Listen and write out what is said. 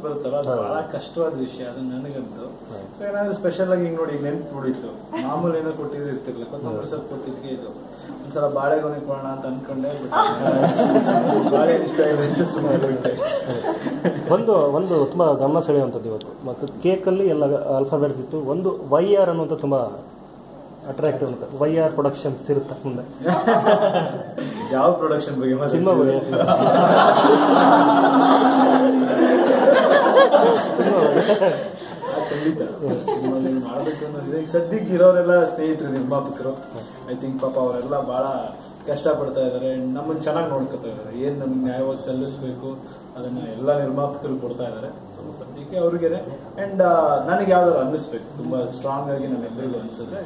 ಬರುತ್ತಲ್ಲ ಅದು ಬಹಳ ಕಷ್ಟವಾದ ವಿಷಯ ಅದು ನನಗಂತೂ. ಸೊ ಏನಾದ್ರು ಸ್ಪೆಷಲ್ ಆಗಿ ಹಿಂಗ್ ನೋಡಿ ನೆನ್ಪು ಉಳಿತು, ಮಾಮೂಲಿ ಏನೋ ಕೊಟ್ಟಿದ್ರು ಇರ್ತಿರ್ಲಿಲ್ಲ, ಕೊತ್ತಂಬರಿ ಸೊಪ್ಪು ಕೊಟ್ಟಿದ್ಕೆ ಇದು ಒಂದ್ಸಲ ಬಾಳೆಗೊನೆ ಕೊಡೋಣ ಅಂತ ಅನ್ಕೊಂಡೆ, ಬಾಳೆ ಇಷ್ಟ ಇಲ್ಲ ಅಂತ ಸುಮ್ಮನೆ ಬಿಟ್ಟೆ. ಒಂದು ತುಂಬಾ ಗಮನ ಸೆಳೆಯುವಂಥದ್ದು ಇವತ್ತು ಮತ್ತು ಕೇಕಲ್ಲಿ ಎಲ್ಲ ಆಲ್ಫಾಬೆಟ್ಸ್ ಇತ್ತು, ಒಂದು YR ಅನ್ನುವಂಥ ತುಂಬಾ ಅಟ್ರಾಕ್ಟಿವ್ ಅಂತ. YR ಪ್ರೊಡಕ್ಷನ್ಸ್ ಇರುತ್ತೆ ಮುಂದೆ. ಯಾವ ಪ್ರೊಡಕ್ಷನ್ ಬಗ್ಗೆ? ಸಿನಿಮಾ ಬಗ್ಗೆ. ಖಂಡಿತ ಸಿನಿಮಾಗಳು ಮಾಡಬೇಕು ಅನ್ನೋದಿದೆ. ಈಗ ಸದ್ಯಕ್ಕೆ ಇರೋರೆಲ್ಲ ಸ್ನೇಹಿತರು ನಿರ್ಮಾಪಕರು, ಐ ಥಿಂಕ್ ಪಾಪ ಅವರೆಲ್ಲ ಬಹಳ ಕಷ್ಟ ಪಡ್ತಾ ಇದ್ದಾರೆ, ನಮ್ಮನ್ನು ಚೆನ್ನಾಗಿ ನೋಡ್ಕೊತಾ ಇದ್ದಾರೆ. ಏನ್ ನಮ್ಗೆ ನ್ಯಾಯವಾಗಿ ಸಲ್ಲಿಸಬೇಕು ಅದನ್ನ ಎಲ್ಲ ನಿರ್ಮಾಪಕರು ಕೊಡ್ತಾ ಇದ್ದಾರೆ. ಸೊ ಸದ್ಯಕ್ಕೆ ಅವ್ರಿಗೇನೆ. ಅಂಡ್ ನನಗೆ ಯಾವ್ದಾದ್ರು ಅನ್ನಿಸ್ಬೇಕು ತುಂಬಾ ಸ್ಟ್ರಾಂಗ್ ಆಗಿ ನಮ್ಮೆಲ್ಲರಿಗೂ ಅನ್ಸಿದ್ರೆ